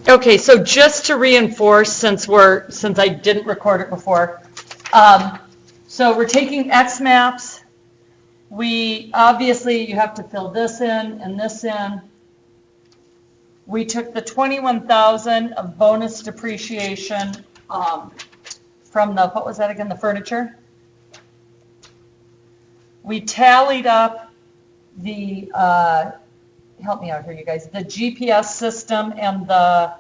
Okay, so just to reinforce, since I didn't record it before, so we're taking XMaps. We obviously you have to fill this in and this in. We took the 21,000 of bonus depreciation from the, what was that again, the furniture? We tallied up the, help me out here, you guys, the GPS system and the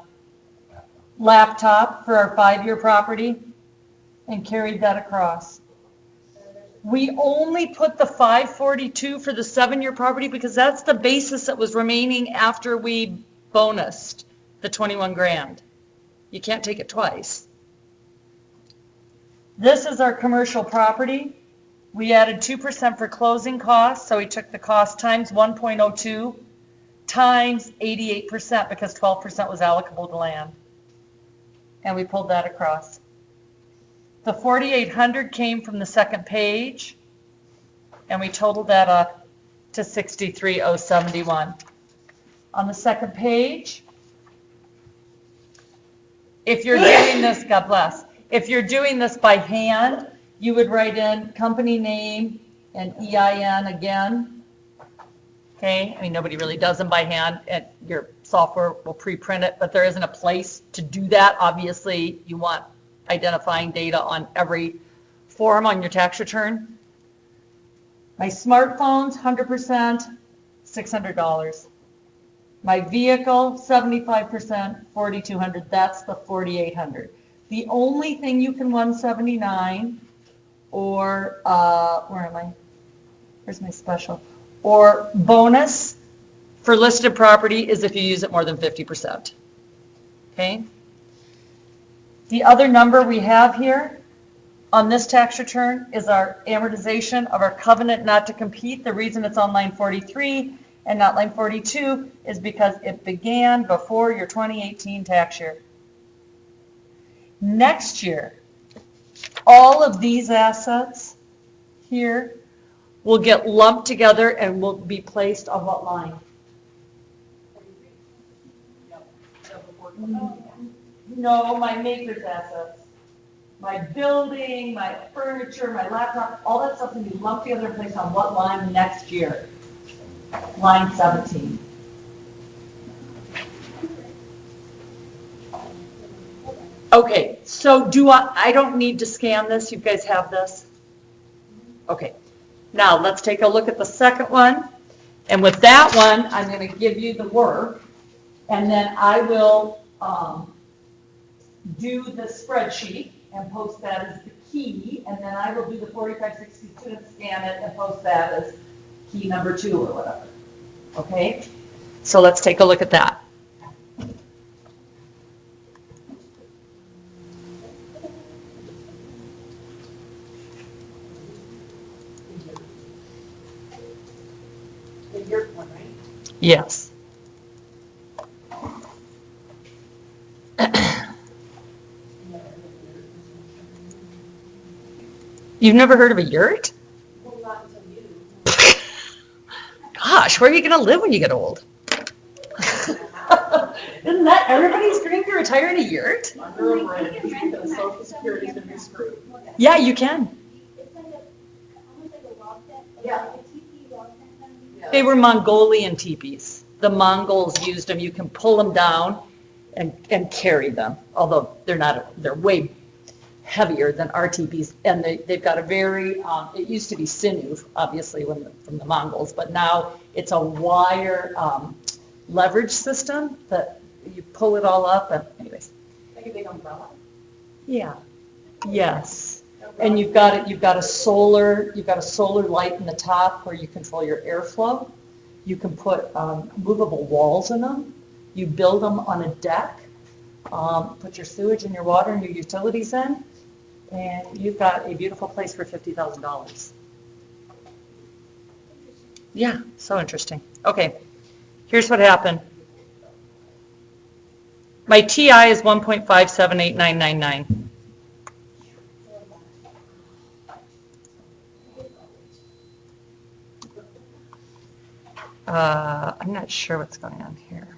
laptop for our 5-year property and carried that across. We only put the 542 for the 7-year property because that's the basis that was remaining after we bonused the 21 grand. You can't take it twice. This is our commercial property. We added 2% for closing costs, so we took the cost times 1.02 times 88% because 12% was allocable to land. And we pulled that across. The 4,800 came from the second page, and we totaled that up to 63,071. On the second page, if you're doing this, God bless, if you're doing this by hand, you would write in company name and EIN again. Okay, I mean, nobody really does them by hand, and your software will pre-print it, but there isn't a place to do that. Obviously, you want identifying data on every form on your tax return. My smartphone's 100%, $600. My vehicle, 75%, 4,200. That's the 4,800. The only thing you can 179 or, where am I? Where's my special? Or bonus for listed property is if you use it more than 50%. Okay? The other number we have here on this tax return is our amortization of our covenant not to compete. The reason it's on line 43 and not line 42 is because it began before your 2018 tax year. Next year, all of these assets here will get lumped together and will be placed on what line? No, my maker's assets. My building, my furniture, my laptop, all that stuff can be lumped together and placed on what line next year? Line 17. Okay, so I don't need to scan this, you guys have this? Okay, now let's take a look at the second one. And with that one, I'm going to give you the work, and then I will do the spreadsheet and post that as the key, and then I will do the 4562 and scan it and post that as key number 2 or whatever. Okay, so let's take a look at that. Yes. You've never heard of a yurt? Well, not until you. Gosh, where are you going to live when you get old? Isn't that everybody's dream to retire in a yurt? Under a bridge, because Social Security is going to be screwed. Yeah, you can. It's like almost like a log tent. Yeah. They were Mongolian teepees. The Mongols used them. You can pull them down and carry them, although they're way heavier than our teepees, and they've got a very, it used to be sinew, obviously, from the Mongols, but now it's a wire leverage system that you pull it all up, and anyways. Like a big umbrella? Yeah. Yes. And you've got a solar light in the top where you control your airflow. You can put movable walls in them. You build them on a deck. Put your sewage and your water and your utilities in, and you've got a beautiful place for $50,000. Yeah, so interesting. Okay, here's what happened. My TI is 1.578999. I'm not sure what's going on here.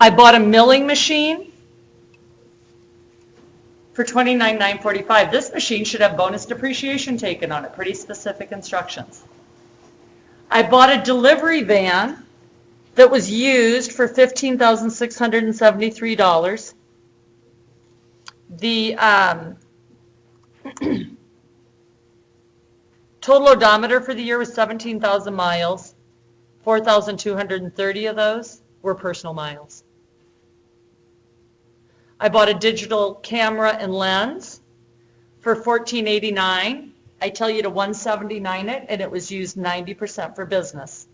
I bought a milling machine for $29,945. This machine should have bonus depreciation taken on it, pretty specific instructions. I bought a delivery van that was used for $15,673. The total odometer for the year was 17,000 miles. 4,230 of those were personal miles. I bought a digital camera and lens for $1,489. I tell you to $179 it, and it was used 90% for business.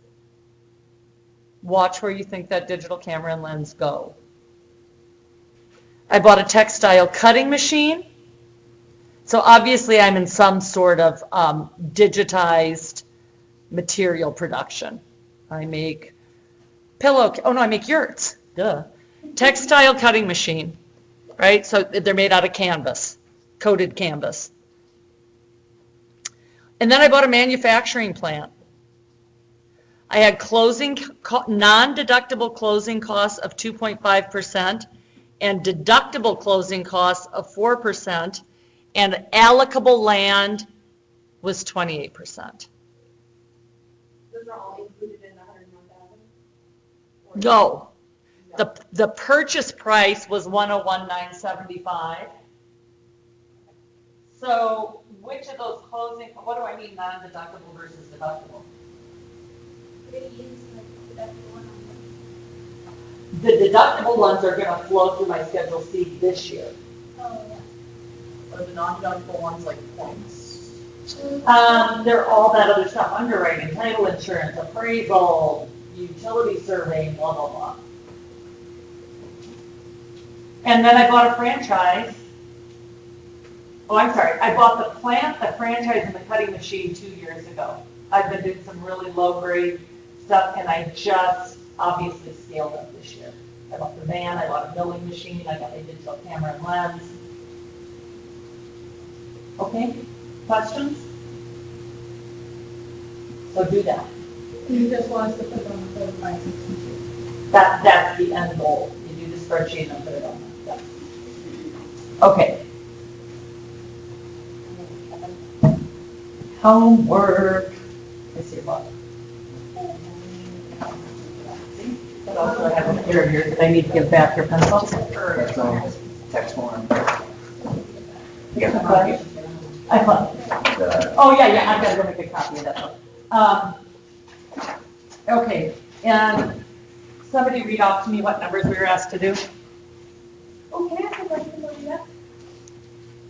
Watch where you think that digital camera and lens go. I bought a textile cutting machine. So obviously I'm in some sort of digitized material production. I make I make yurts, duh. Textile cutting machine, right? So they're made out of canvas, coated canvas. And then I bought a manufacturing plant. I had non-deductible closing costs of 2.5% and deductible closing costs of 4%, and allocable land was 28%. Those are all included in the $101,000? No. The purchase price was $101,975. So which of those closing, what do I mean non-deductible versus deductible? The deductible ones are going to flow through my Schedule C this year. Oh, yeah. Are the non-deductible ones like points? They're all that other stuff, underwriting, title insurance, appraisal, utility survey, blah, blah, blah. And then I bought a franchise. Oh, I'm sorry. I bought the plant, the franchise, and the cutting machine 2 years ago. I've been doing some really low-grade stuff, and I just obviously scaled up this year. I bought the van, I bought a milling machine, I got a digital camera and lens. Okay, questions? So do that. You just want us to put on the 4562. That's the end goal. You do the spreadsheet and put it on there. Yeah. Okay. Homework. Let's see what. What else do I have up here that I need to give back your pencils? That's all text form. I thought. Oh, yeah, I've got to go make a copy of that one. Okay, and somebody read off to me what numbers we were asked to do. Oh, can I ask a question about that?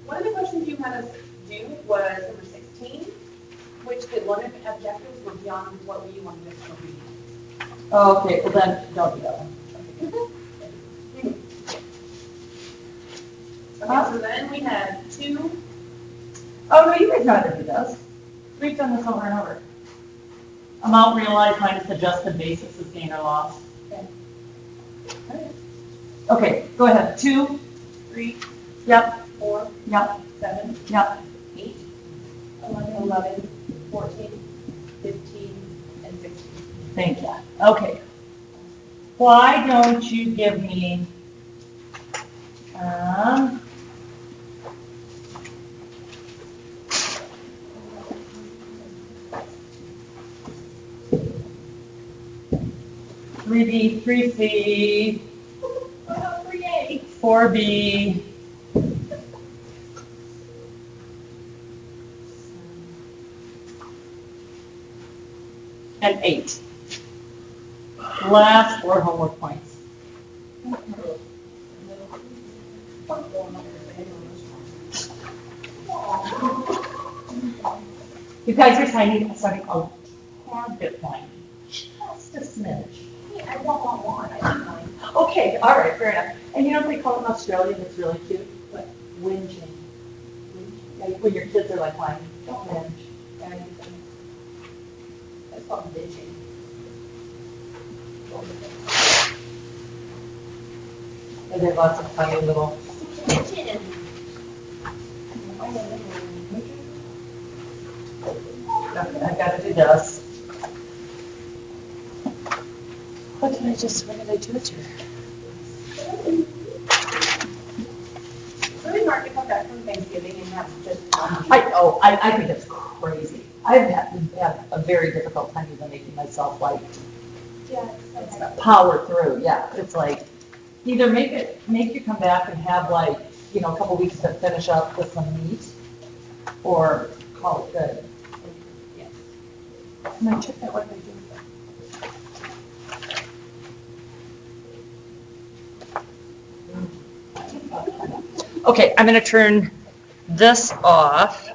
One of the questions you had us do was number 16, which the limit objectives were beyond what we wanted us to read. Oh, okay, well then, don't do that one. Okay, so then we had 2. Oh, no, you guys know how to do this. We've done this over and over. Amount realized minus adjusted basis is gain or loss. Okay. Okay, go ahead. 2, 3, yep, 4, yep, 7, yep. 8, 11, 14, 15, and 16. Thank you. Okay. Why don't you give me, 3B, 3C, 3A. 4B, and 8. Last 4 homework points. You guys are starting a tad bit whiny. Just a smidge. I want one. I don't mind. Okay, all right, fair enough. And you know what they call it in Australia that's really cute? What? Whinging. Like when your kids are like whining. Don't whinge. That's called bitching. And there are lots of funny little. Bitching. Okay, I gotta do this. What did I do it here? Thanksgiving and have just one. I think it's crazy. I've had a very difficult time even making myself like Yeah, it's okay. power through, yeah. It's like, either make you come back and have like, a couple weeks to finish up with some meat, or call it good. Yes. Can I check that what they're doing? Okay, I'm gonna turn this off.